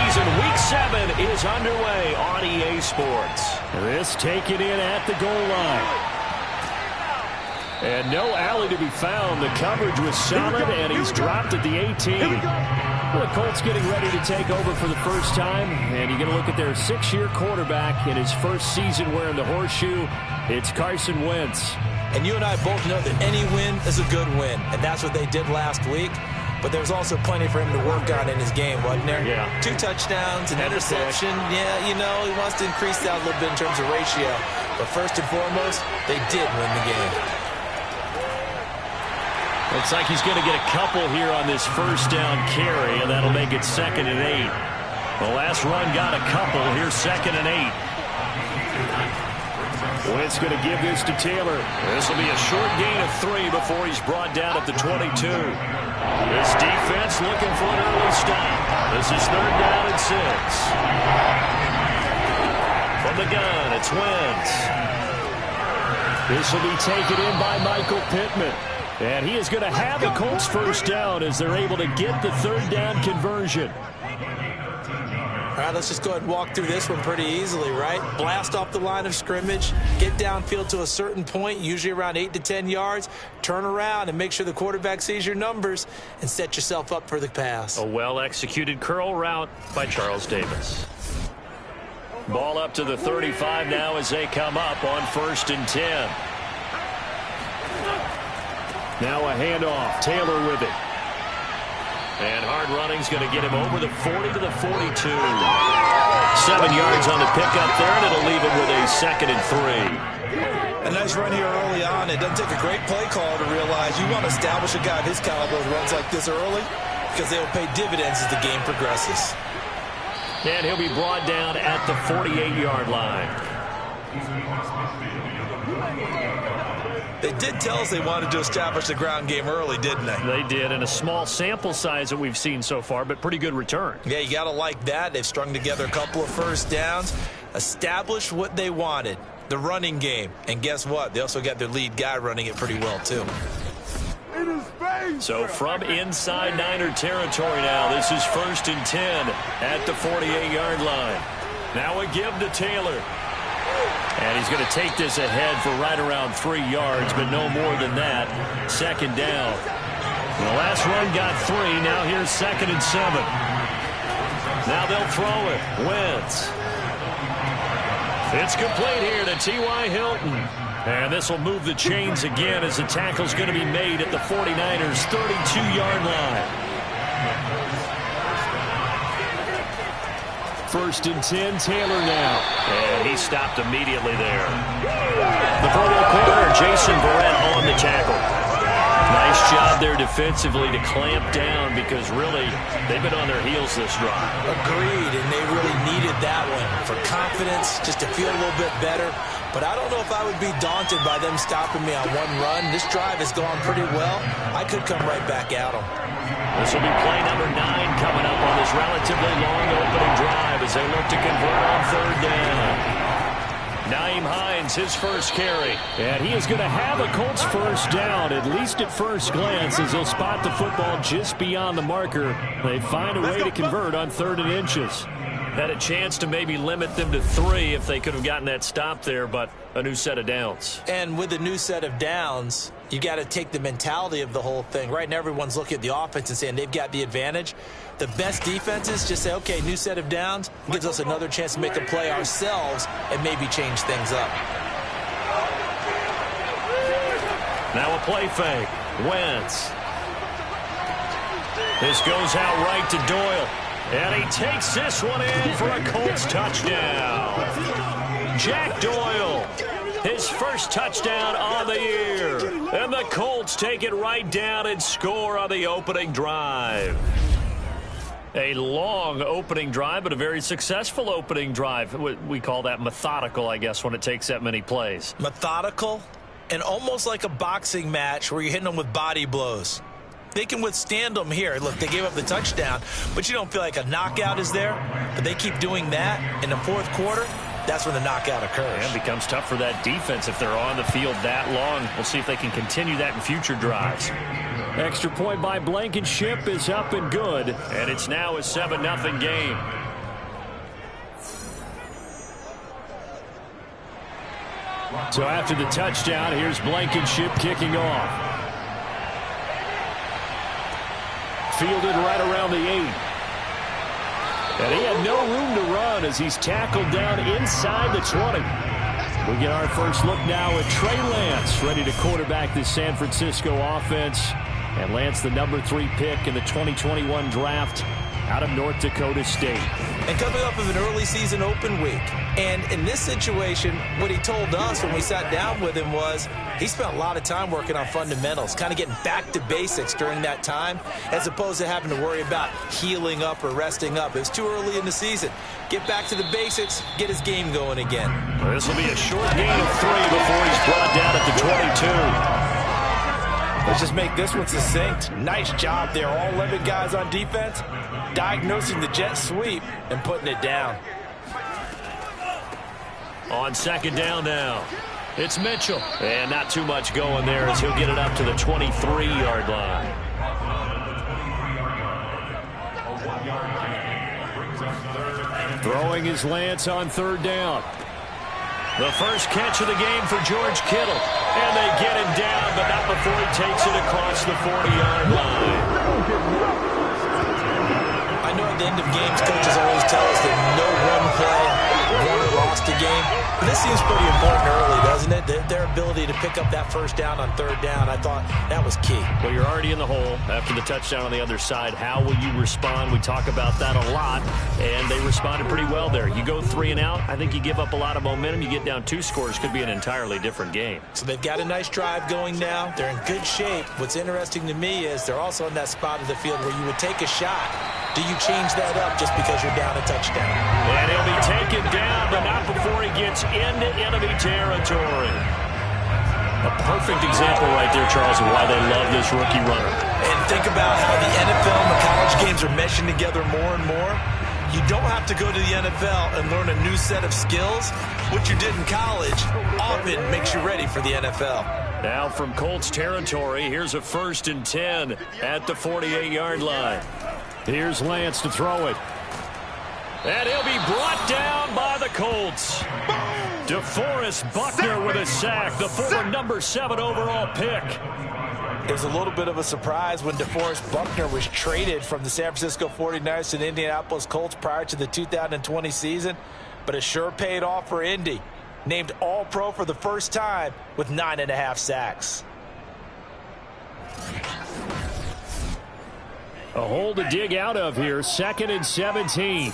season. Week 7 is underway on EA Sports. This taken in at the goal line. And no alley to be found. The coverage was solid, and he's dropped at the 18. The Colts getting ready to take over for the first time, and you're going to look at their 6-year quarterback in his first season wearing the horseshoe. It's Carson Wentz. And you and I both know that any win is a good win, and that's what they did last week. But there was also plenty for him to work on in his game, wasn't there? Yeah. 2 touchdowns, an interception. Yeah, you know, he wants to increase that a little bit in terms of ratio. But first and foremost, they did win the game. Looks like he's going to get a couple here on this first down carry, and that'll make it 2nd and 8. The last run got a couple. Here's 2nd and 8. Wentz going to give this to Taylor. This will be a short gain of 3 before he's brought down at the 22. This defense looking for an early stop. This is 3rd down and 6. From the gun, it's Wentz. This will be taken in by Michael Pittman. And he is going to have the Colts first down as they're able to get the 3rd down conversion. All right, let's just go ahead and walk through this one pretty easily, right? Blast off the line of scrimmage, get downfield to a certain point, usually around 8 to 10 yards, turn around and make sure the quarterback sees your numbers and set yourself up for the pass. A well-executed curl route by Charles Davis. Ball up to the 35 now as they come up on 1st and 10. Now a handoff. Taylor with it. And hard running's going to get him over the 40 to the 42. 7 yards on the pickup there, and it'll leave him with a 2nd and 3. A nice run here early on. It doesn't take a great play caller to realize you want to establish a guy of his caliber who runs like this early because they will pay dividends as the game progresses. And he'll be brought down at the 48-yard line. They did tell us they wanted to establish the ground game early, didn't they? They did, in a small sample size that we've seen so far, but pretty good return. Yeah, you got to like that. They've strung together a couple of first downs, established what they wanted, the running game. And guess what? They also got their lead guy running it pretty well, too. So from inside Niner territory now, this is 1st and 10 at the 48-yard line. Now a give to Taylor. And he's going to take this ahead for right around 3 yards, but no more than that. 2nd down. The last run got 3. Now here's 2nd and 7. Now they'll throw it. Wentz. It's complete here to T.Y. Hilton. And this will move the chains again as the tackle's going to be made at the 49ers' 32-yard line. 1st and 10, Taylor now. And he stopped immediately there. The Pro Bowl corner, Jason Verrett on the tackle. Nice job there defensively to clamp down because really they've been on their heels this drive. Agreed, and they really needed that one for confidence, just to feel a little bit better. But I don't know if I would be daunted by them stopping me on one run. This drive has gone pretty well. I could come right back at them. This will be play number 9 coming up on this relatively long opening drive as they look to convert on 3rd down. Nyheim Hines, his first carry. And he is going to have a Colts first down, at least at first glance, as they'll spot the football just beyond the marker. They find a way to convert on 3rd and inches. Had a chance to maybe limit them to 3 if they could have gotten that stop there, but a new set of downs. And with a new set of downs, you got to take the mentality of the whole thing. Right now, everyone's looking at the offense and saying they've got the advantage. The best defenses just say, okay, new set of downs gives us another chance to make a play ourselves and maybe change things up. Now a play fake. Wentz. This goes out right to Doyle. And he takes this one in for a Colts touchdown. Jack Doyle, his first touchdown on the year. And the Colts take it right down and score on the opening drive. A long opening drive, but a very successful opening drive. We call that methodical, I guess, when it takes that many plays. Methodical and almost like a boxing match where you're hitting them with body blows. They can withstand them here. Look, they gave up the touchdown, but you don't feel like a knockout is there. But they keep doing that in the 4th quarter. That's when the knockout occurs. And it becomes tough for that defense if they're on the field that long. We'll see if they can continue that in future drives. Extra point by Blankenship is up and good. And it's now a 7-0 game. So after the touchdown, here's Blankenship kicking off. Fielded right around the 8. And he had no room to run as he's tackled down inside the 20. We get our first look now at Trey Lance, ready to quarterback this San Francisco offense. And Lance, the number 3 pick in the 2021 draft out of North Dakota State. And coming off of an early season open week. And in this situation, what he told us when we sat down with him was he spent a lot of time working on fundamentals, kind of getting back to basics during that time, as opposed to having to worry about healing up or resting up. It was too early in the season. Get back to the basics, get his game going again. Well, this will be a short gain of 3 before he's brought down at the 22. Let's just make this one succinct. Nice job there. All 11 guys on defense, diagnosing the jet sweep and putting it down. On second down now, it's Mitchell. And not too much going there as he'll get it up to the 23-yard line. Throwing his Lance on third down. The first catch of the game for George Kittle. And they get him down, but not before he takes it across the 40-yard line. I know at the end of games, coaches always tell us that no one play won or lost a game. But this seems pretty important early, doesn't it? Their ability to pick up that first down on third down, I thought that was key. Well, you're already in the hole after the touchdown on the other side. How will you respond? We talk about that a lot, and they responded pretty well there. You go 3 and out, I think you give up a lot of momentum. You get down 2 scores, could be an entirely different game. So they've got a nice drive going now. They're in good shape. What's interesting to me is they're also in that spot of the field where you would take a shot. Do you change that up just because you're down a touchdown? And he'll be taken down, but not before he gets into enemy territory. A perfect example right there, Charles, of why they love this rookie runner. And think about how the NFL and the college games are meshing together more and more. You don't have to go to the NFL and learn a new set of skills. What you did in college often makes you ready for the NFL. Now from Colts territory, here's a 1st and 10 at the 48-yard line. Here's Lance to throw it. And he'll be brought down by the Colts. DeForest Buckner with a sack, the former number 7 overall pick. It was a little bit of a surprise when DeForest Buckner was traded from the San Francisco 49ers to the Indianapolis Colts prior to the 2020 season, but it sure paid off for Indy. Named All-Pro for the first time with 9.5 sacks. A hole to dig out of here, 2nd and 17.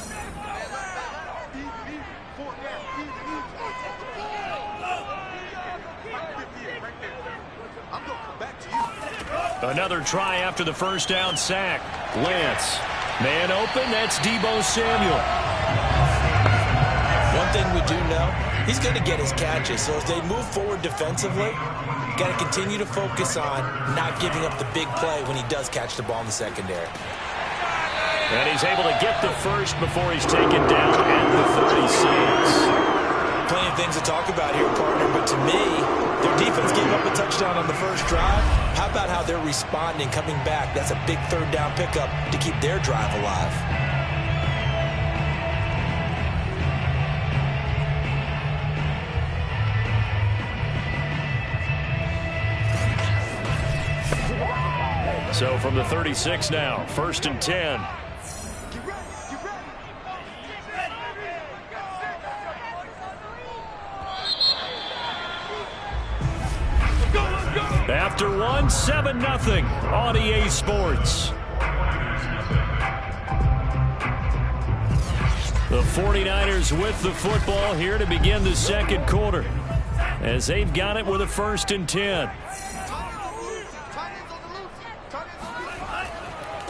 Another try after the first down sack. Lance, man open, that's Deebo Samuel. One thing we do know, he's going to get his catches. So as they move forward defensively, got to continue to focus on not giving up the big play when he does catch the ball in the secondary. And he's able to get the first before he's taken down at the 36. Plenty of things to talk about here, partner, but to me, their defense gave up a touchdown on the first drive. How about how they're responding, coming back? That's a big third down pickup to keep their drive alive. So from the 36 now, 1st and 10. After 1, 7-0 on EA Sports. The 49ers with the football here to begin the second quarter, as they've got it with a 1st and 10.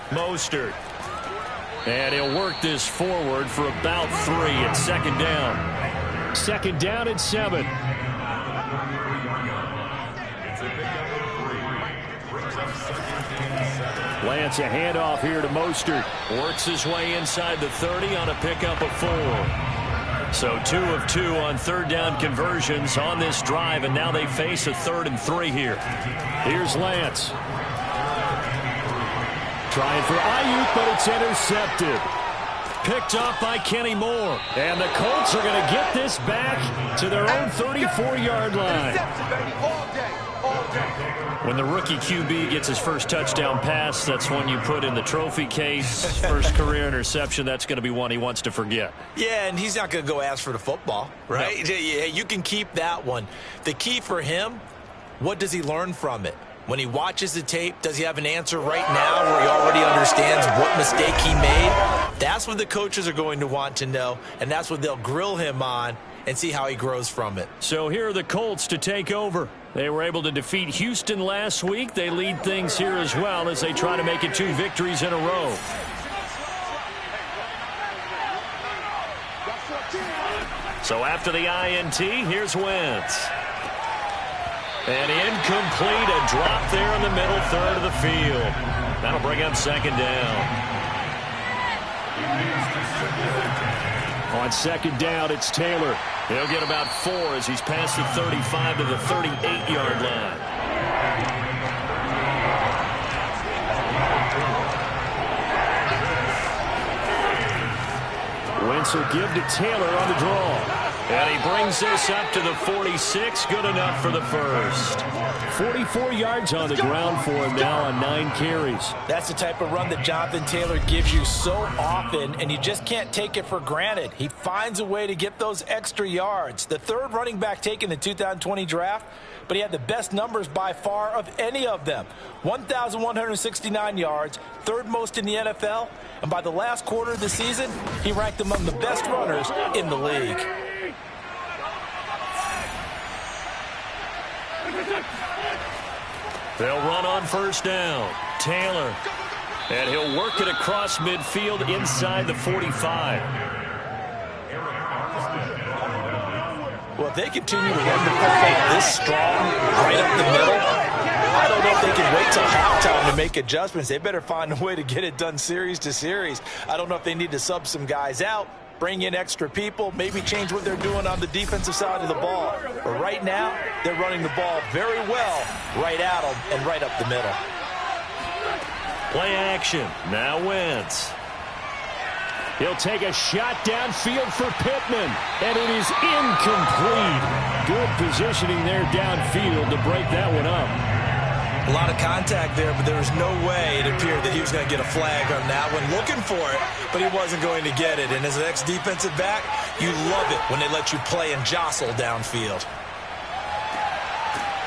Mostert. And he'll work this forward for about 3 at 2nd down. 2nd down and 7. Lance, a handoff here to Mostert. Works his way inside the 30 on a pickup of 4. So 2 of 2 on third down conversions on this drive, and now they face a 3rd and 3 here. Here's Lance. Trying for Ayuk, but it's intercepted. picked off by Kenny Moore. And the Colts are going to get this back to their own 34-yard line. When the rookie QB gets his first touchdown pass, that's one you put in the trophy case. First career interception, that's going to be one he wants to forget. Yeah, and he's not going to go ask for the football, right? No. Yeah, you can keep that one. The key for him, what does he learn from it? When he watches the tape, does he have an answer right now where he already understands what mistake he made? That's what the coaches are going to want to know, and that's what they'll grill him on and see how he grows from it. So here are the Colts to take over. They were able to defeat Houston last week. They lead things here as well as they try to make it 2 victories in a row. So after the INT, here's Wentz. And incomplete, a drop there in the middle third of the field. That'll bring up second down. On second down, it's Taylor. He'll get about 4 as he's past the 35 to the 38-yard line. Wentz will give to Taylor on the draw. And he brings this up to the 46. Good enough for the first. 44 yards on the ground for him now on 9 carries. That's the type of run that Jonathan Taylor gives you so often, and you just can't take it for granted. He finds a way to get those extra yards. The third running back taken in the 2020 draft, but he had the best numbers by far of any of them. 1,169 yards, third most in the NFL, and by the last quarter of the season, he ranked among the best runners in the league. They'll run on first down. Taylor. And he'll work it across midfield inside the 45. Well, if they continue to run the football this strong right up the middle, I don't know if they can wait till halftime to make adjustments. They better find a way to get it done series to series. I don't know if they need to sub some guys out, bring in extra people, maybe change what they're doing on the defensive side of the ball. But right now, they're running the ball very well right at them and right up the middle. Play action. Now Wentz. He'll take a shot downfield for Pittman, and it is incomplete. Good positioning there downfield to break that one up. A lot of contact there, but there was no way it appeared that he was going to get a flag on that one. Looking for it, but he wasn't going to get it. And as an ex-defensive back, you love it when they let you play and jostle downfield.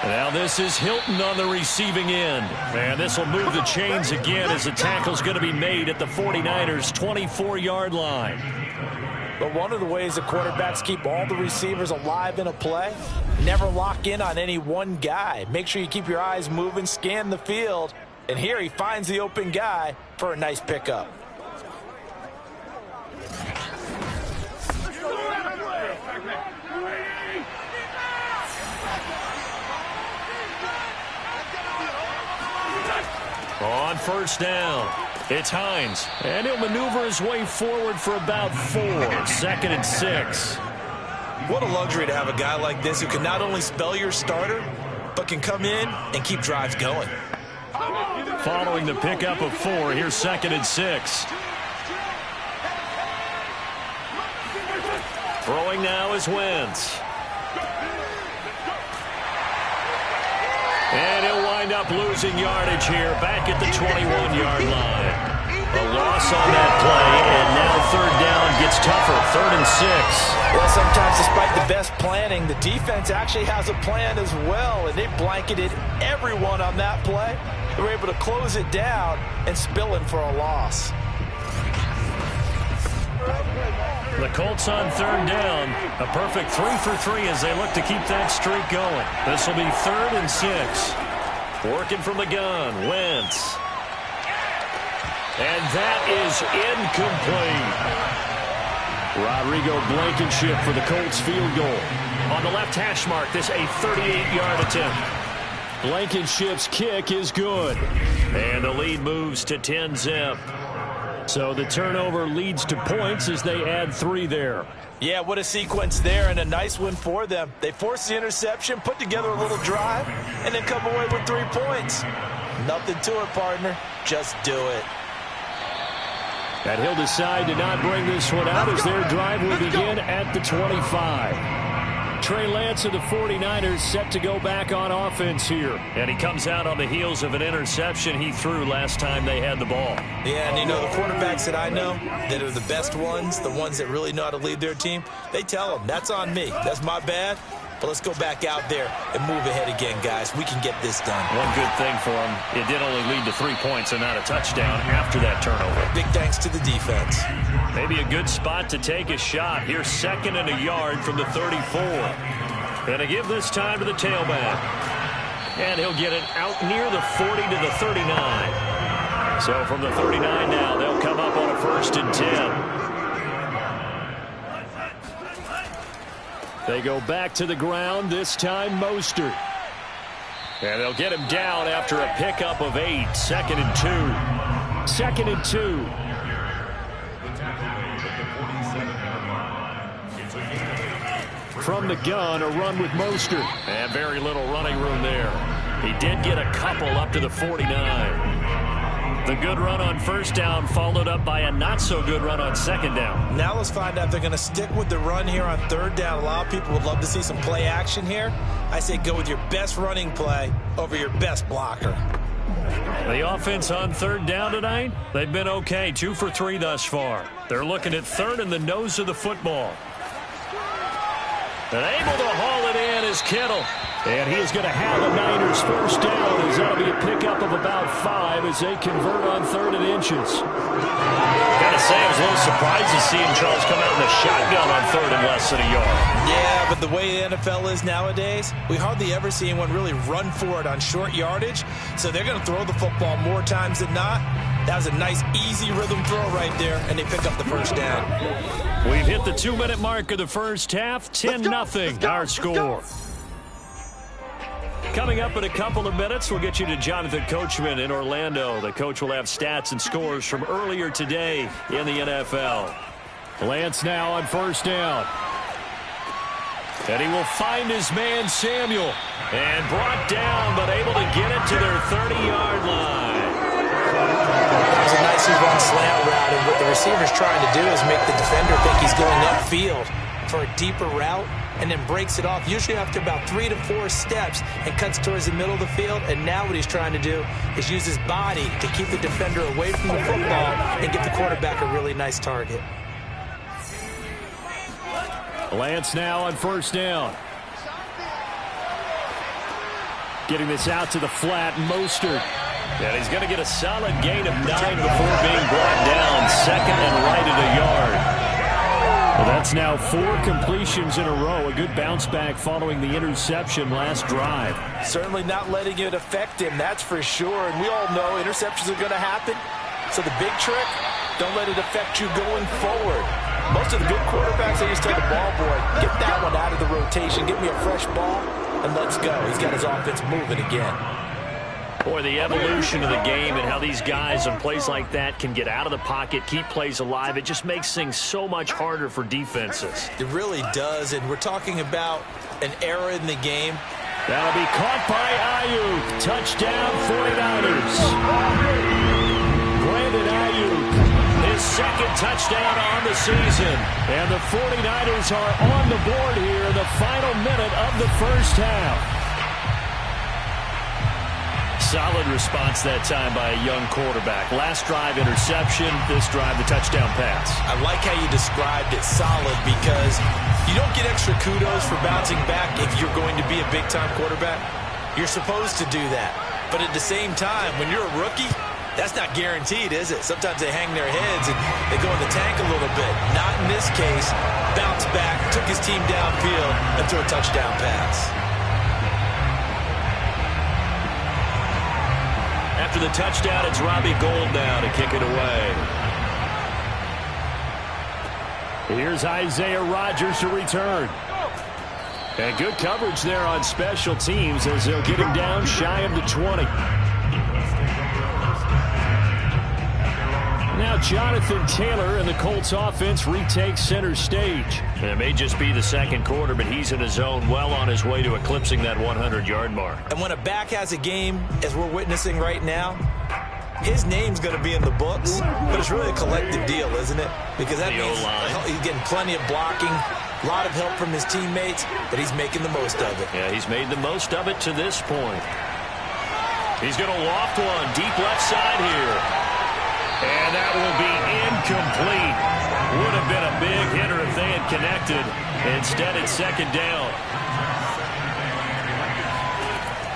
Now this is Hilton on the receiving end. And this will move the chains again as the tackle's going to be made at the 49ers' 24-yard line. But one of the ways that quarterbacks keep all the receivers alive in a play, never lock in on any one guy. Make sure you keep your eyes moving, scan the field. And here he finds the open guy for a nice pickup. On first down, it's Hines. And he'll maneuver his way forward for about 4. 2nd and 6. What a luxury to have a guy like this who can not only spell your starter, but can come in and keep drives going. Following the pickup of 4, here's 2nd and 6. Throwing now is Wentz. And he'll wind up losing yardage here back at the 21-yard line. A loss on that play, and now third down gets tougher. 3rd and 6. Well, sometimes despite the best planning, the defense actually has a plan as well, and they blanketed everyone on that play. They were able to close it down and spill in for a loss. The Colts on third down. A perfect 3 for 3 as they look to keep that streak going. This will be 3rd and 6. Working from the gun, Wentz. And that is incomplete. Rodrigo Blankenship for the Colts field goal. On the left hash mark, this a 38-yard attempt. Blankenship's kick is good. And the lead moves to 10-zip. So the turnover leads to points as they add 3 there. Yeah, what a sequence there, and a nice win for them. They forced the interception, put together a little drive, and then come away with 3 points. Nothing to it, partner. Just do it. And he'll decide to not bring this one out as their drive will begin at the 25. Trey Lance of the 49ers set to go back on offense here. And he comes out on the heels of an interception he threw last time they had the ball. Yeah, and you know, the quarterbacks that I know that are the best ones, the ones that really know how to lead their team, they tell them, that's on me. That's my bad. But let's go back out there and move ahead again, guys. We can get this done. One good thing for him, it did only lead to 3 points and not a touchdown after that turnover. Big thanks to the defense. Maybe a good spot to take a shot. Here's 2nd and a yard from the 34. And to give this time to the tailback. And he'll get it out near the 40 to the 39. So from the 39 now, they'll come up on a 1st and 10. They go back to the ground, this time Mostert. And they'll get him down after a pickup of 8. 2nd and 2. 2nd and 2. From the gun, a run with Mostert. And very little running room there. He did get a couple up to the 49. The good run on 1st down followed up by a not-so-good run on 2nd down. Now let's find out if they're going to stick with the run here on 3rd down. A lot of people would love to see some play action here. I say go with your best running play over your best blocker. The offense on 3rd down tonight, they've been okay. 2 for 3 thus far. They're looking at 3rd in the nose of the football. And able to haul it in is Kittle. And he is going to have a Niners 1st down, as that'll be a pickup of about 5 as they convert on 3rd and inches. Gotta say, I was a little surprised to see Charles come out in the shotgun on 3rd and less than a yard. Yeah, but the way the NFL is nowadays, we hardly ever see anyone really run for it on short yardage. So they're going to throw the football more times than not. That was a nice, easy rhythm throw right there, and they pick up the 1st down. We've hit the 2-minute mark of the 1st half. 10-0 our score. Coming up in a couple of minutes, we'll get you to Jonathan Coachman in Orlando. The coach will have stats and scores from earlier today in the NFL. Lance now on 1st down. And he will find his man Samuel. And brought down, but able to get it to their 30-yard line. That was a nicely run slant route, and what the receiver's trying to do is make the defender think he's going upfield for a deeper route, and then breaks it off, usually after about 3 to 4 steps, and cuts towards the middle of the field. And now what he's trying to do is use his body to keep the defender away from the football and get the quarterback a really nice target. Lance now on 1st down. Getting this out to the flat, Mostert. And he's going to get a solid gain of 9 before being brought down. 2nd and right at a yard. Well, that's now 4 completions in a row. A good bounce back following the interception last drive. Certainly not letting it affect him, that's for sure. And we all know interceptions are going to happen. So the big trick, don't let it affect you going forward. Most of the good quarterbacks, they just tell the ball boy, get that one out of the rotation, get me a fresh ball, and let's go. He's got his offense moving again. Boy, the evolution of the game and how these guys on plays like that can get out of the pocket, keep plays alive, it just makes things so much harder for defenses. It really does, and we're talking about an era in the game. That'll be caught by Ayuk. Touchdown, 49ers. Brandon Ayuk, his 2nd touchdown on the season. And the 49ers are on the board here in the final minute of the 1st half. Solid response that time by a young quarterback. Last drive, interception. This drive, the touchdown pass. I like how you described it, solid, because you don't get extra kudos for bouncing back if you're going to be a big-time quarterback. You're supposed to do that. But at the same time, when you're a rookie, that's not guaranteed, is it? Sometimes they hang their heads and they go in the tank a little bit. Not in this case. Bounced back, took his team downfield, and threw a touchdown pass. After the touchdown, it's Robbie Gould now to kick it away. Here's Isaiah Rodgers to return. And good coverage there on special teams as they'll get him down shy of the 20. Now Jonathan Taylor and the Colts offense retakes center stage. And it may just be the 2nd quarter, but he's in his zone, well on his way to eclipsing that 100-yard mark. And when a back has a game, as we're witnessing right now, his name's going to be in the books, but it's really a collective deal, isn't it? Because that means he's getting plenty of blocking, a lot of help from his teammates, but he's making the most of it. Yeah, he's made the most of it to this point. He's going to loft one deep left side here. And that will be incomplete. Would have been a big hitter if they had connected. Instead, it's second down.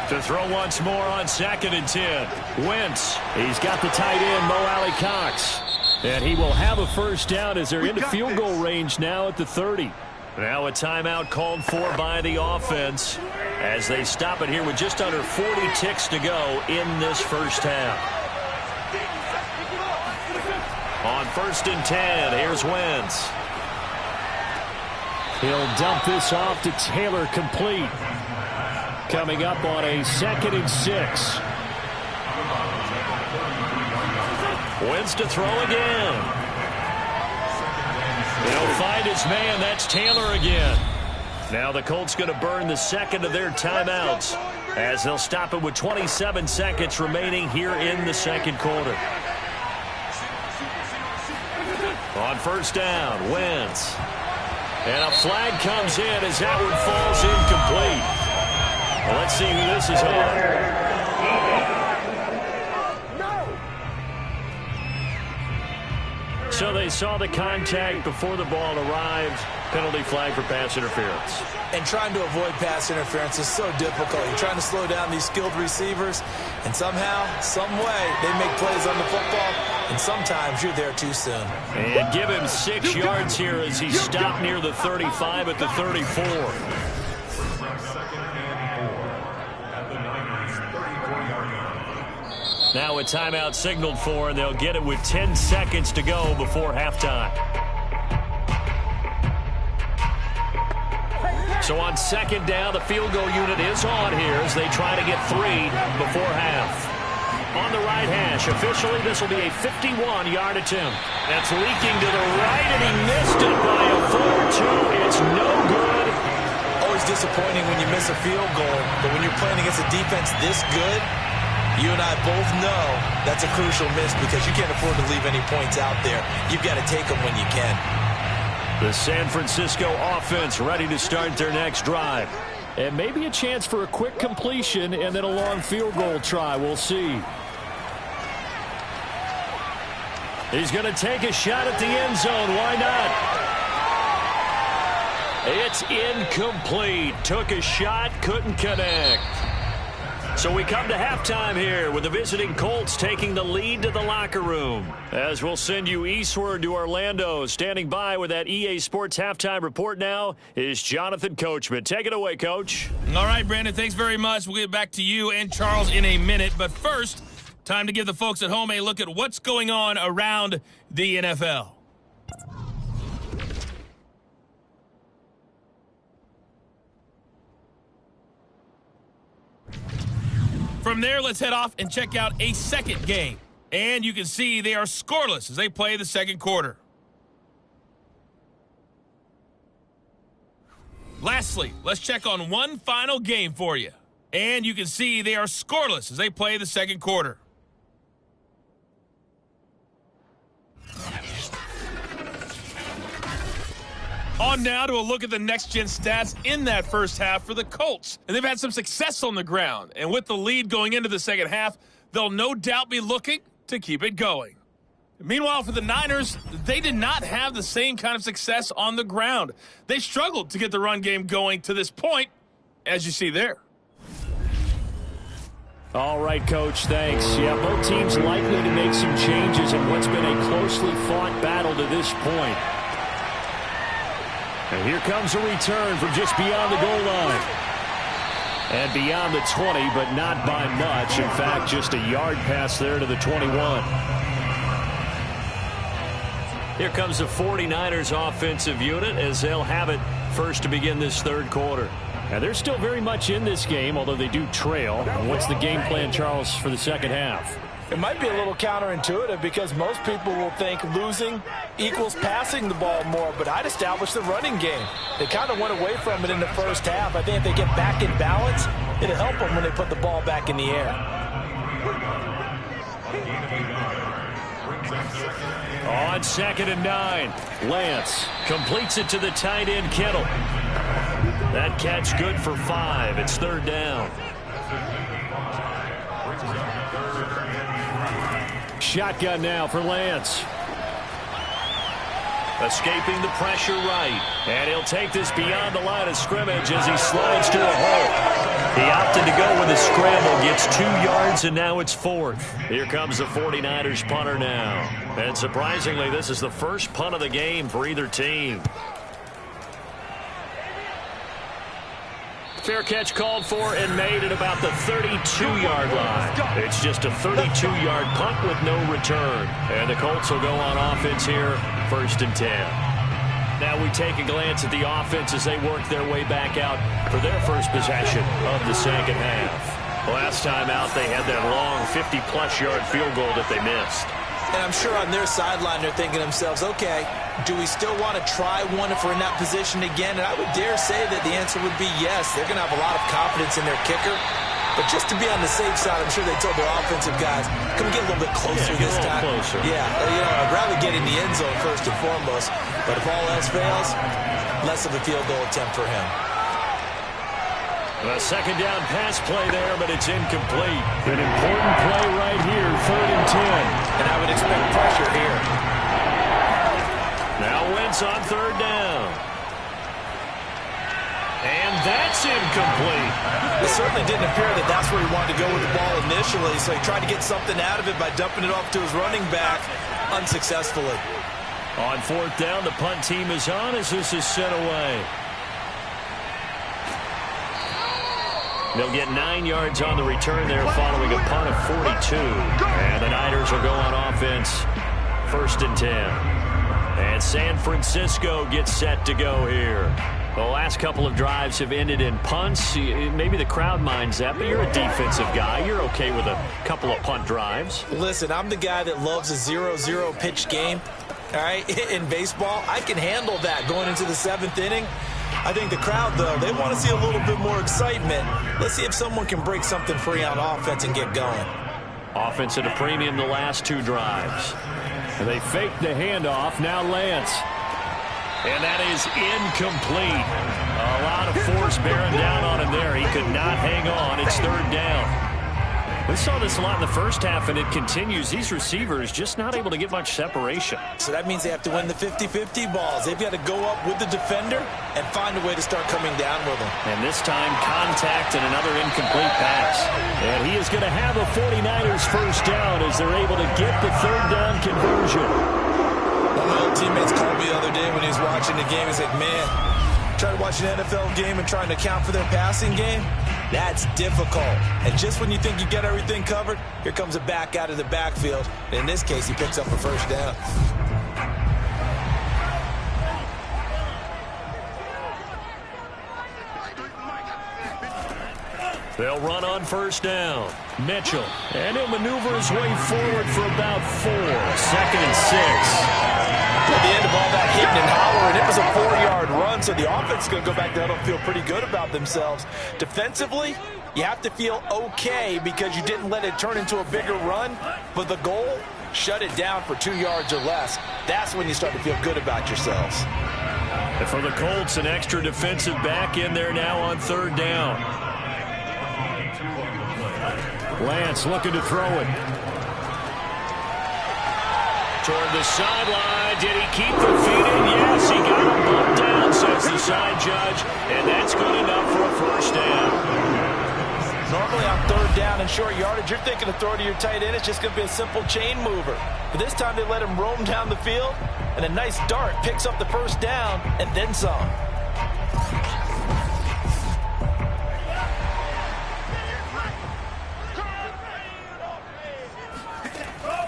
To throw once more on 2nd and 10. Wentz. He's got the tight end, Mo Alley-Cox. And he will have a first down as they're into field goal range now at the 30. Now a timeout called for by the offense as they stop it here with just under 40 ticks to go in this first half. On 1st and 10, here's Wentz. He'll dump this off to Taylor, complete. Coming up on a 2nd and 6. Wentz to throw again. He'll find his man. That's Taylor again. Now the Colts going to burn the second of their timeouts as they'll stop it with 27 seconds remaining here in the second quarter. On 1st down, Wentz. And a flag comes in as that one falls incomplete. Well, let's see who this is on. So they saw the contact before the ball arrived. Penalty flag for pass interference. And trying to avoid pass interference is so difficult. You're trying to slow down these skilled receivers, and somehow, some way, they make plays on the football, and sometimes you're there too soon. And give him 6 yards here as he stopped near the 35 at the 34. Now a timeout signaled for, and they'll get it with 10 seconds to go before halftime. So on 2nd down, the field goal unit is on here as they try to get 3 before half. On the right hash, officially this will be a 51-yard attempt. That's leaking to the right, and he missed it by a foot or two. It's no good. Always disappointing when you miss a field goal, but when you're playing against a defense this good, you and I both know that's a crucial miss because you can't afford to leave any points out there. You've got to take them when you can. The San Francisco offense ready to start their next drive. And maybe a chance for a quick completion and then a long field goal try. We'll see. He's going to take a shot at the end zone. Why not? It's incomplete. Took a shot, couldn't connect. So we come to halftime here with the visiting Colts taking the lead to the locker room. As we'll send you eastward to Orlando. Standing by with that EA Sports halftime report now is Jonathan Coachman. Take it away, Coach. All right, Brandon, thanks very much. We'll get back to you and Charles in a minute. But first, time to give the folks at home a look at what's going on around the NFL. From there, let's head off and check out a second game. And you can see they are scoreless as they play the second quarter. Lastly, let's check on one final game for you. And you can see they are scoreless as they play the second quarter. On now to a look at the next-gen stats in that first half for the Colts. And they've had some success on the ground. And with the lead going into the second half, they'll no doubt be looking to keep it going. Meanwhile, for the Niners, they did not have the same kind of success on the ground. They struggled to get the run game going to this point, as you see there. All right, Coach, thanks. Yeah, both teams likely to make some changes in what's been a closely fought battle to this point. And here comes a return from just beyond the goal line. And beyond the 20, but not by much. In fact, just a yard pass there to the 21. Here comes the 49ers offensive unit as they'll have it first to begin this third quarter. And they're still very much in this game, although they do trail. And what's the game plan, Charles, for the second half? It might be a little counterintuitive because most people will think losing equals passing the ball more, but I'd establish the running game. They kind of went away from it in the first half. I think if they get back in balance, it'll help them when they put the ball back in the air. On 2nd and 9, Lance completes it to the tight end, Kittle. That catch good for 5. It's 3rd down. Shotgun now for Lance. Escaping the pressure right. And he'll take this beyond the line of scrimmage as he slides to a hole. He opted to go with a scramble, gets 2 yards, and now it's 4th. Here comes the 49ers punter now. And surprisingly, this is the first punt of the game for either team. Fair catch called for and made at about the 32-yard line. It's just a 32-yard punt with no return. And the Colts will go on offense here, 1st and 10. Now we take a glance at the offense as they work their way back out for their first possession of the 2nd half. Last time out, they had that long 50-plus yard field goal that they missed. And I'm sure on their sideline they're thinking to themselves, okay, do we still want to try one if we're in that position again? And I would dare say that the answer would be yes. They're going to have a lot of confidence in their kicker. But just to be on the safe side, I'm sure they told their offensive guys, can we get a little bit closer this time? Closer. Yeah, I'd rather get in the end zone first and foremost. But if all else fails, less of a field goal attempt for him. A 2nd down pass play there, but it's incomplete. An important play right here, 3rd and 10. And I would expect pressure here. Now Wentz on 3rd down. And that's incomplete. It certainly didn't appear that that's where he wanted to go with the ball initially, so he tried to get something out of it by dumping it off to his running back unsuccessfully. On 4th down, the punt team is on as this is sent away. They'll get 9 yards on the return there following a punt of 42. And the Niners will go on offense, 1st and 10. And San Francisco gets set to go here. The last couple of drives have ended in punts. Maybe the crowd minds that, but you're a defensive guy. You're okay with a couple of punt drives. Listen, I'm the guy that loves a 0-0 pitch game. All right, in baseball, I can handle that going into the 7th inning. I think the crowd, though, they want to see a little bit more excitement. Let's see if someone can break something free on offense and get going. Offense at a premium the last 2 drives. And they fake the handoff. Now Lance. And that is incomplete. A lot of force bearing down on him there. He could not hang on. It's 3rd down. We saw this a lot in the first half, and it continues. These receivers just not able to get much separation. So that means they have to win the 50-50 balls. They've got to go up with the defender and find a way to start coming down with them. And this time, contact and another incomplete pass. And he is going to have a 49ers first down as they're able to get the 3rd down conversion. One of my old teammates called me the other day when he was watching the game. He's like, man, trying to watch an NFL game and trying to account for their passing game, that's difficult. And just when you think you get everything covered, here comes a back out of the backfield. And in this case, he picks up a first down. They'll run on 1st down. Mitchell. And he'll maneuver his way forward for about 4. 2nd and 6. At the end of all that hitting and hollering, it was a 4-yard run, so the offense is going to go back there and feel pretty good about themselves. Defensively, you have to feel okay because you didn't let it turn into a bigger run, but the goal, shut it down for 2 yards or less. That's when you start to feel good about yourselves. And for the Colts, an extra defensive back in there now on 3rd down. Lance looking to throw it. Toward the sideline. Did he keep the feet in? Yes, he got him bumped down, says the side judge. And that's good enough for a first down. Normally on 3rd down and short yardage, you're thinking of throw to your tight end. It's just going to be a simple chain mover. But this time they let him roam down the field. And a nice dart picks up the first down and then some.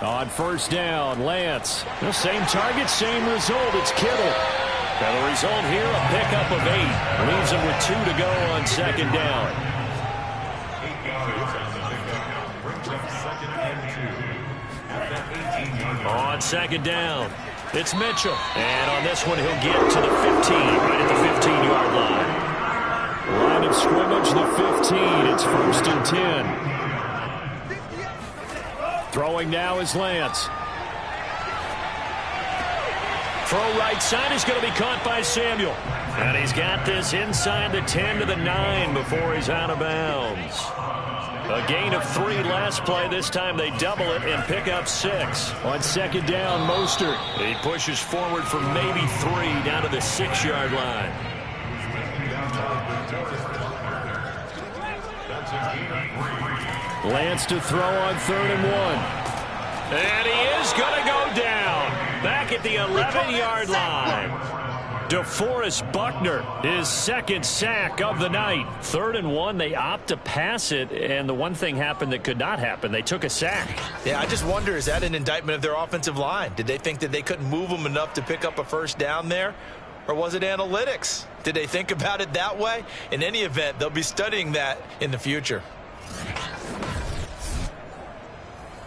On 1st down, Lance. The same target, same result. It's Kittle. And the result here, a pickup of 8. Leaves him with 2 to go on 2nd down. On 2nd down, it's Mitchell. And on this one, he'll get to the 15, right at the 15-yard line. Line of scrimmage, the 15. It's 1st and 10. Throwing now is Lance. throw right side is going to be caught by Samuel. And he's got this inside the 10 to the 9 before he's out of bounds. A gain of 3 last play. This time they double it and pick up 6. On second down, Mostert. He pushes forward for maybe 3 down to the 6-yard line. Lance to throw on 3rd and 1. And he is going to go down back at the 11-yard line. DeForest Buckner, his 2nd sack of the night. 3rd and 1, they opt to pass it, and the one thing happened that could not happen. They took a sack. Yeah, I just wonder, is that an indictment of their offensive line? Did they think that they couldn't move them enough to pick up a first down there? Or was it analytics? Did they think about it that way? In any event, they'll be studying that in the future.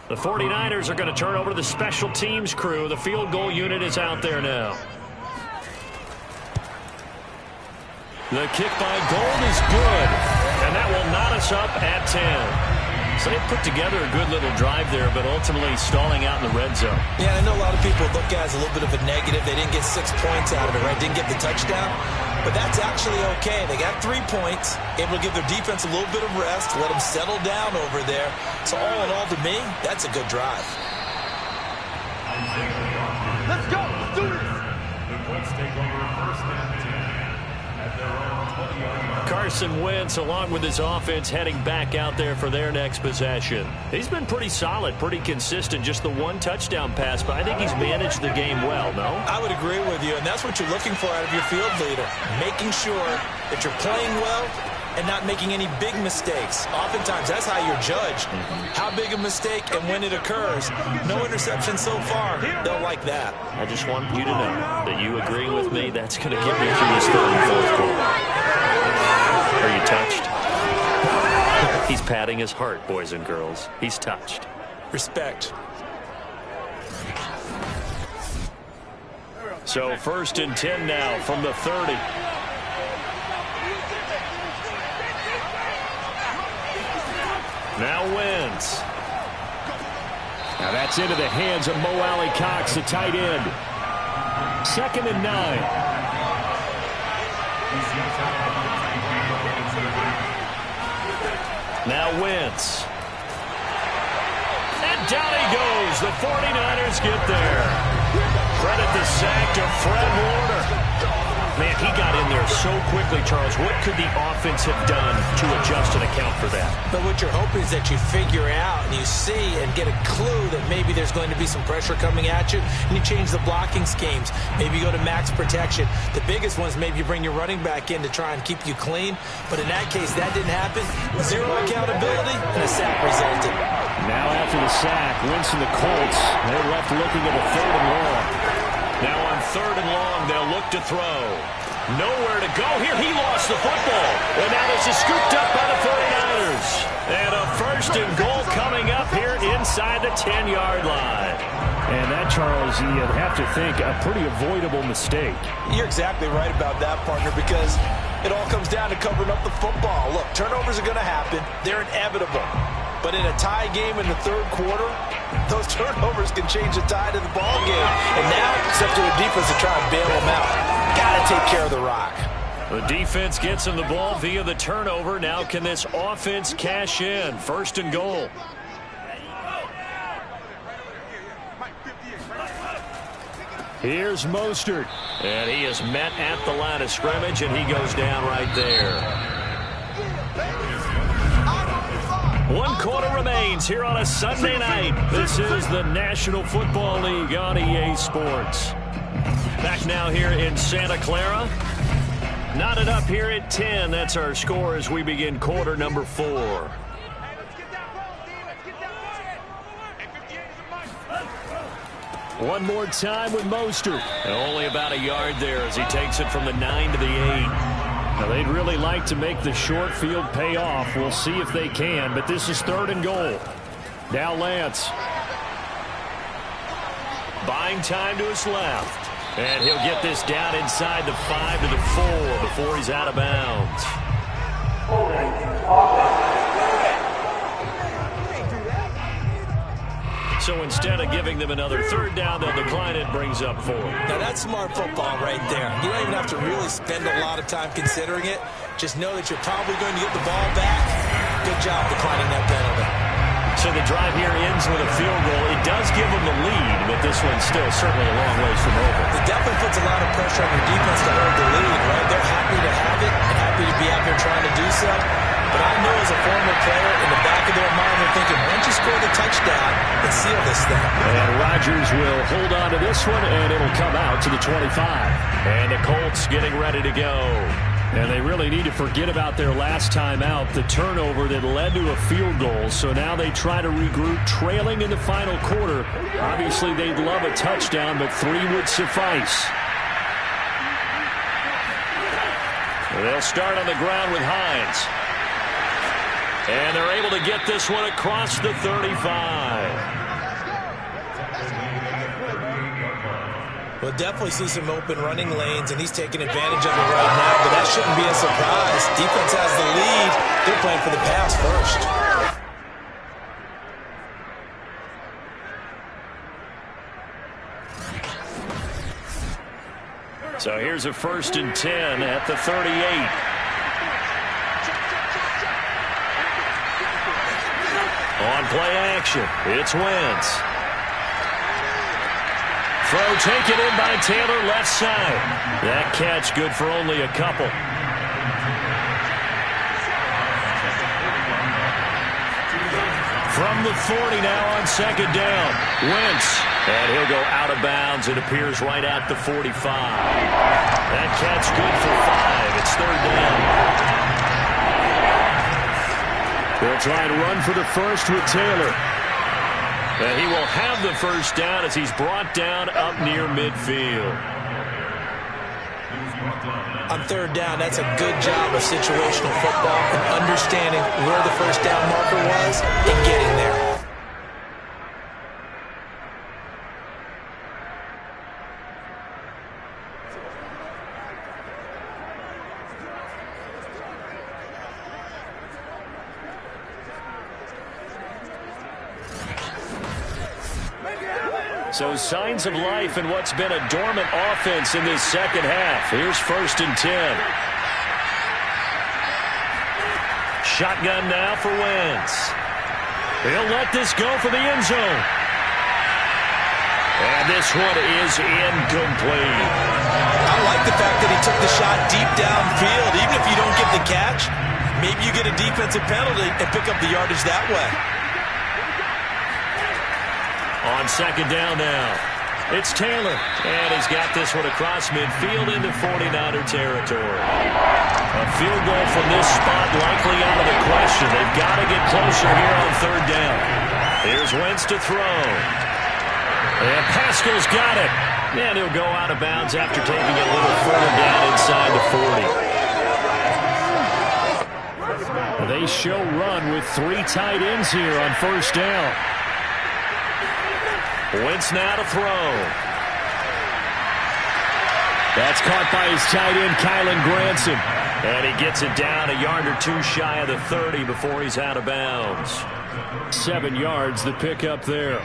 The 49ers are going to turn over to the special teams crew. The field goal unit is out there now. The kick by Gold is good, and that will knot us up at 10. So they put together a good little drive there, but ultimately stalling out in the red zone. Yeah, I know a lot of people look at it as a little bit of a negative. They didn't get 6 points out of it, right? Didn't get the touchdown. But that's actually okay. They got 3 points, able to give their defense a little bit of rest, let them settle down over there. So all in all, to me, that's a good drive. Let's go. Let's do this. The Colts take over first and 10 at their own 20-yard line. Carson Wentz, along with his offense, heading back out there for their next possession. He's been pretty solid, pretty consistent. Just the 1 touchdown pass, but I think he's managed the game well, no? I would agree with you, and that's what you're looking for out of your field leader. Making sure that you're playing well and not making any big mistakes. Oftentimes, that's how you're judged. How big a mistake and when it occurs. No interception so far. They'll like that. I just want you to know that you agreeing with me, that's going to get me through this 3rd and 4th quarter. Are you touched? He's patting his heart, boys and girls. He's touched. Respect. So 1st and 10 now from the 30. Now Wentz. Now that's into the hands of Mo Alley Cox, the tight end. 2nd and 9. Now Wentz. And down he goes. The 49ers get there. Credit the sack to Fred Warner. Man, he got in there so quickly, Charles. What could the offense have done to adjust and account for that? But what you're hoping is that you figure out and you see and get a clue that maybe there's going to be some pressure coming at you, and you change the blocking schemes. Maybe you go to max protection. The biggest one is maybe you bring your running back in to try and keep you clean. But in that case, that didn't happen. 0 accountability, and a sack resulted. Now after the sack, Wentz and the Colts, they're left looking at a 3rd and long. Now on 3rd and long, they'll look to throw. Nowhere to go here. He lost the football. And now this is scooped up by the 49ers. And a 1st and goal coming up here inside the 10-yard line. And that, Charles, you'd have to think a pretty avoidable mistake. You're exactly right about that, partner, because it all comes down to covering up the football. Look, turnovers are going to happen. They're inevitable. But in a tie game in the 3rd quarter, those turnovers can change the tide of the ball game. And now it's up to the defense to try and bail them out. Got to take care of the rock. The defense gets him the ball via the turnover. Now can this offense cash in? 1st and goal. Here's Mostert. And he is met at the line of scrimmage, and he goes down right there. 1 quarter remains here on a Sunday night. This is the National Football League on EA Sports. Back now here in Santa Clara. Knotted up here at 10. That's our score as we begin quarter number 4. One more time with Mostert. Only about a yard there as he takes it from the 9 to the 8. Now, they'd really like to make the short field pay off. We'll see if they can, but this is 3rd and goal. Now Lance. Buying time to his left. And he'll get this down inside the 5 to the 4 before he's out of bounds. So instead of giving them another third down, they'll decline it, brings up 4. Now, that's smart football right there. You don't even have to really spend a lot of time considering it. Just know that you're probably going to get the ball back. Good job declining that penalty. So the drive here ends with a field goal. It does give them the lead, but this one's still certainly a long ways from over. It definitely puts a lot of pressure on your defense to hold the lead, right? They're happy to have it and happy to be out there trying to do so. But I know as a former player, in the back of their mind, they're thinking, why don't you score the touchdown and seal this thing? And Rodgers will hold on to this one, and it'll come out to the 25. And the Colts getting ready to go. And they really need to forget about their last time out, the turnover that led to a field goal. So now they try to regroup, trailing in the final quarter. Obviously, they'd love a touchdown, but 3 would suffice. They'll start on the ground with Hines. And they're able to get this one across the 35. We'll definitely see some open running lanes, and he's taking advantage of it right now, but that shouldn't be a surprise. Defense has the lead. They're playing for the pass first. So here's a 1st and 10 at the 38. On play action, it's Wentz. Throw taken in by Taylor, left side. That catch good for only a couple. From the 40 now on 2nd down. Wentz. And he'll go out of bounds. It appears right at the 45. That catch good for 5. It's 3rd down. They'll try and run for the first with Taylor. And he will have the first down as he's brought down up near midfield. On 3rd down, that's a good job of situational football and understanding where the first down marker was and getting there. So signs of life in what's been a dormant offense in this second half. Here's 1st and 10. Shotgun now for Wentz. He'll let this go for the end zone. And this one is incomplete. I like the fact that he took the shot deep downfield. Even if you don't get the catch, maybe you get a defensive penalty and pick up the yardage that way. On 2nd down now, it's Taylor. And he's got this one across midfield into 49er territory. A field goal from this spot likely out of the question. They've got to get closer here on 3rd down. Here's Wentz to throw. And Pascal's got it. And he'll go out of bounds after taking it a little further down inside the 40. They show run with 3 tight ends here on 1st down. Wentz now to throw. That's caught by his tight end, Kylan Granson. And he gets it down a yard or 2 shy of the 30 before he's out of bounds. 7 yards, the pickup there.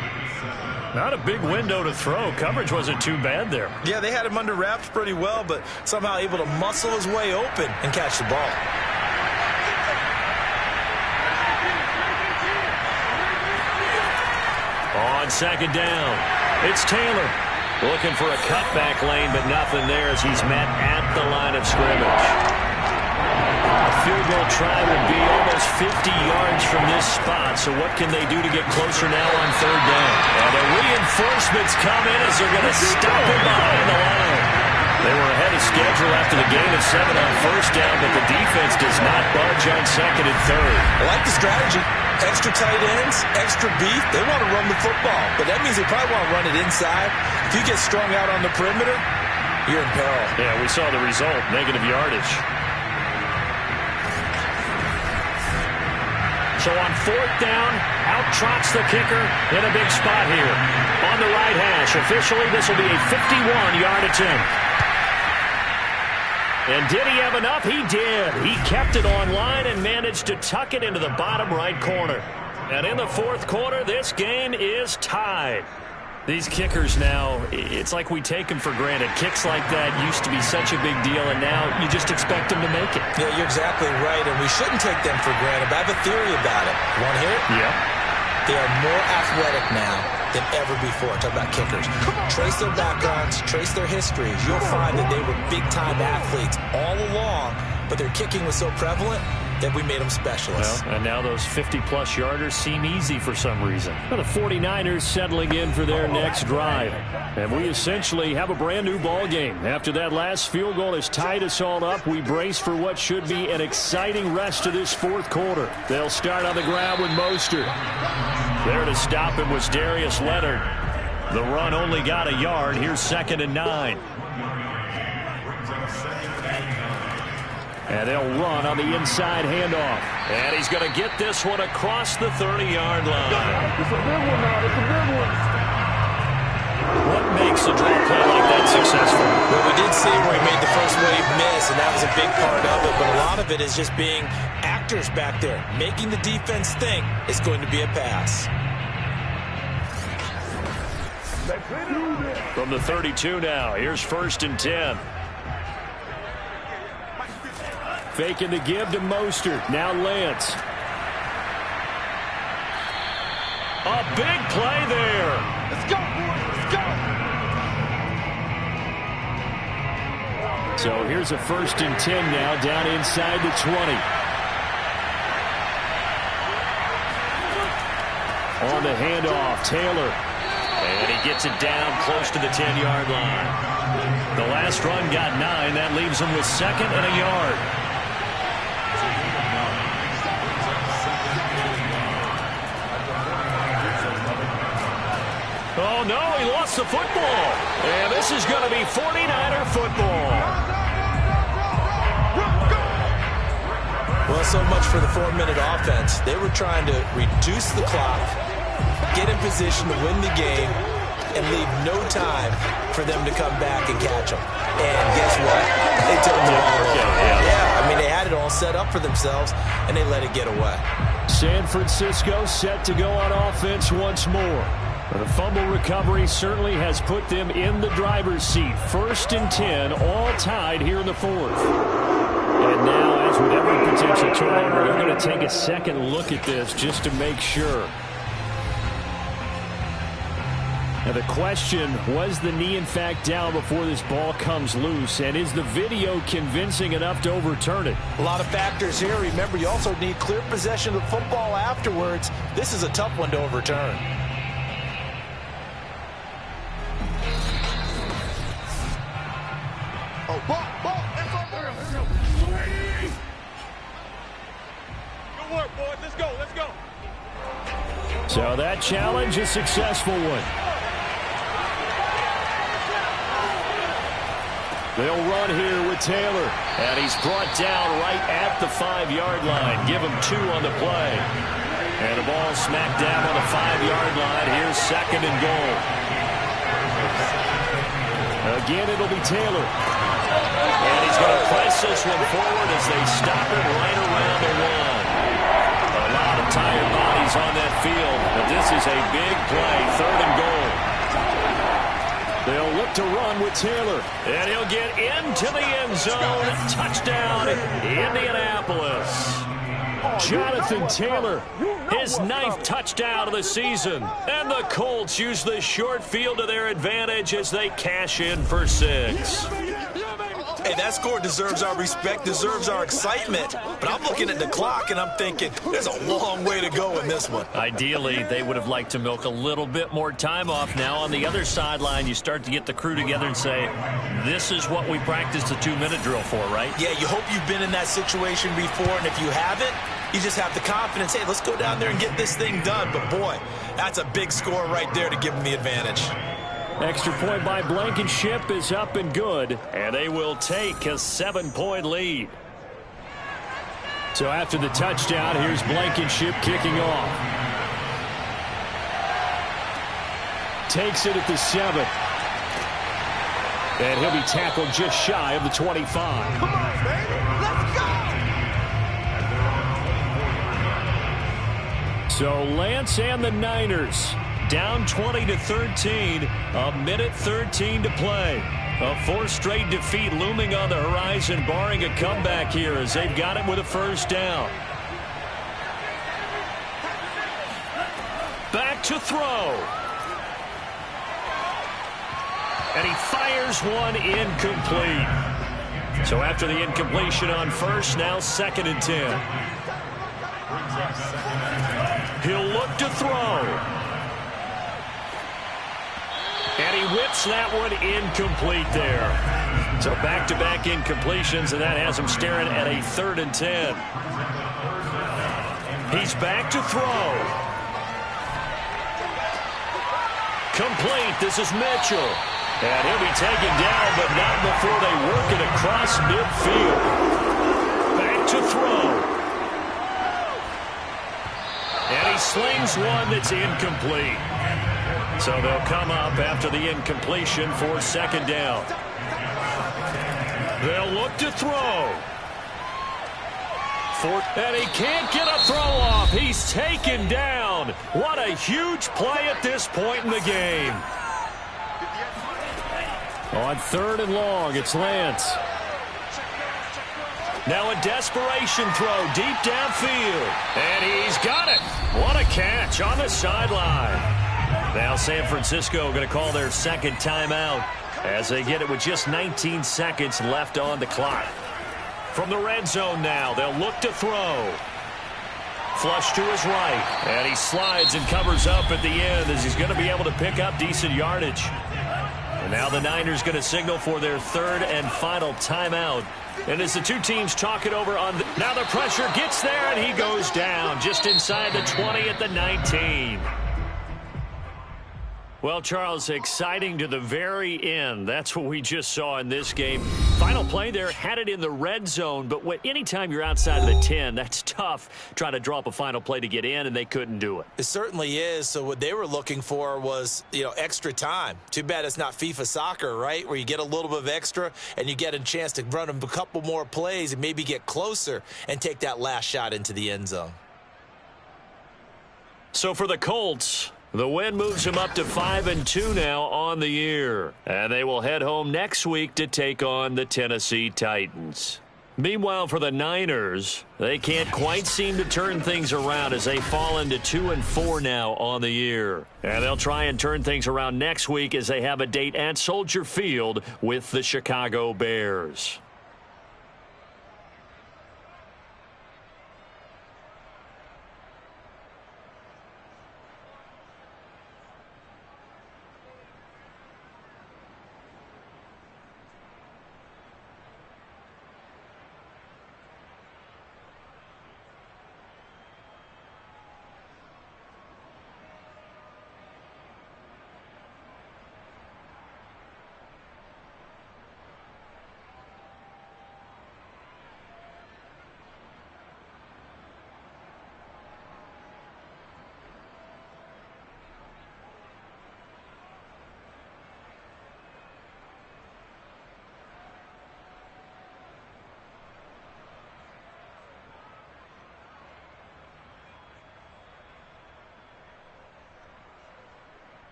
Not a big window to throw. Coverage wasn't too bad there. Yeah, they had him under wraps pretty well, but somehow able to muscle his way open and catch the ball. On 2nd down, it's Taylor. Looking for a cutback lane, but nothing there as he's met at the line of scrimmage. A field goal try would be almost 50 yards from this spot, so what can they do to get closer now on 3rd down? And the reinforcements come in as they're going to stop him behind the line. They were ahead of schedule after the gain of 7 on 1st down, but the defense does not budge on 2nd and 3rd. I like the strategy. Extra tight ends, extra beef. They want to run the football, but that means they probably want to run it inside. If you get strung out on the perimeter, you're in peril. Yeah, we saw the result, negative yardage. So on 4th down, out trots the kicker in a big spot here. On the right hash, officially this will be a 51-yard attempt. And did he have enough? He did. He kept it on line and managed to tuck it into the bottom right corner. And in the fourth quarter, this game is tied. These kickers now, it's like we take them for granted. Kicks like that used to be such a big deal, and now you just expect them to make it. Yeah, you're exactly right, and we shouldn't take them for granted. But I have a theory about it. Want to hear it? Yeah. They are more athletic now than ever before. Talk about kickers. Trace their backgrounds, trace their histories. You'll find that they were big-time athletes all along, but their kicking was so prevalent that we made them specialists. Well, and now those 50-plus yarders seem easy for some reason. Well, the 49ers settling in for their next drive. And we essentially have a brand-new ball game. After that last field goal has tied us all up, we brace for what should be an exciting rest of this fourth quarter. They'll start on the ground with Mostert. There to stop him was Darius Leonard. The run only got a yard. Here's 2nd and 9. And they'll run on the inside handoff. And he's going to get this one across the 30-yard line. It's a big one now. It's a big one. What makes a draw play like that successful? Well, we did see where he made the first wave miss, and that was a big part of it. But a lot of it is just being actors back there, making the defense think it's going to be a pass. From the 32 now, here's 1st and 10. Faking the give to Mostert. Now Lance. A big play there. Let's go, boys. Let's go. So here's a 1st and 10 now, down inside the 20. On the handoff, Taylor. And he gets it down close to the 10-yard line. The last run got 9. That leaves him with 2nd and a yard. Oh, no, he lost the football. And this is going to be 49er football. Well, so much for the 4-minute offense. They were trying to reduce the clock, get in position to win the game, and leave no time for them to come back and catch them. And guess what? They turned the ball over. Yeah, I mean, they had it all set up for themselves, and they let it get away. San Francisco set to go on offense once more. The fumble recovery certainly has put them in the driver's seat. 1st and 10, all tied here in the fourth. And now, as with every potential turnover, they're going to take a second look at this just to make sure. Now the question, was the knee in fact down before this ball comes loose? And is the video convincing enough to overturn it? A lot of factors here. Remember, you also need clear possession of the football afterwards. This is a tough one to overturn. Oh, ball. That's on there. Good work, boys. Let's go. Let's go. So that challenge, a successful one. They'll run here with Taylor. And he's brought down right at the 5-yard line. Give him 2 on the play. And the ball smacked down on the 5-yard line. Here's 2nd and goal. Again, it'll be Taylor. And he's going to press this one forward as they stop it right around the 1. A lot of tired bodies on that field. But this is a big play. 3rd and goal. They'll look to run with Taylor. And he'll get into the end zone. Touchdown, Indianapolis. Jonathan Taylor, his 9th touchdown of the season. And the Colts use the short field to their advantage as they cash in for 6. Hey, that score deserves our respect, deserves our excitement. But I'm looking at the clock, and I'm thinking there's a long way to go in this one. Ideally, they would have liked to milk a little bit more time off. Now, on the other sideline, you start to get the crew together and say, this is what we practiced the 2-minute drill for, right? Yeah, you hope you've been in that situation before, and if you haven't, you just have the confidence, hey, let's go down there and get this thing done. But, boy, that's a big score right there to give them the advantage. Extra point by Blankenship is up and good, and they will take a 7-point lead. So after the touchdown, here's Blankenship kicking off. Takes it at the 7. And he'll be tackled just shy of the 25. Come on, baby. Let's go. So Lance and the Niners down 20-13, a minute 13 to play. A fourth straight defeat looming on the horizon, barring a comeback here as they've got it with a first down. Back to throw. And he fires one incomplete. So after the incompletion on first, now 2nd and 10. He'll look to throw. And he whips that one incomplete there. So back-to-back incompletions, and that has him staring at a 3rd and 10. He's back to throw. Complete. This is Mitchell. And he'll be taken down, but not before they work it across midfield. Back to throw. And he slings one that's incomplete. So they'll come up after the incompletion for 2nd down. They'll look to throw. And he can't get a throw off. He's taken down. What a huge play at this point in the game. On 3rd and long, it's Lance. Now a desperation throw deep downfield. And he's got it. What a catch on the sideline. Now San Francisco going to call their 2nd timeout as they get it with just 19 seconds left on the clock. From the red zone now, they'll look to throw. Flush to his right. And he slides and covers up at the end as he's going to be able to pick up decent yardage. And now the Niners going to signal for their 3rd and final timeout. And as the two teams talk it over on now the pressure gets there and he goes down just inside the 20 at the 19. Well, Charles, exciting to the very end. That's what we just saw in this game. Final play there, had it in the red zone, but anytime you're outside of the 10, that's tough trying to draw up a final play to get in, and they couldn't do it. It certainly is. So what they were looking for was, extra time. Too bad it's not FIFA soccer, right, where you get a little bit of extra and you get a chance to run a couple more plays and maybe get closer and take that last shot into the end zone. So for the Colts, the win moves them up to 5-2 now on the year. And they will head home next week to take on the Tennessee Titans. Meanwhile, for the Niners, they can't quite seem to turn things around as they fall into 2-4 now on the year. And they'll try and turn things around next week as they have a date at Soldier Field with the Chicago Bears.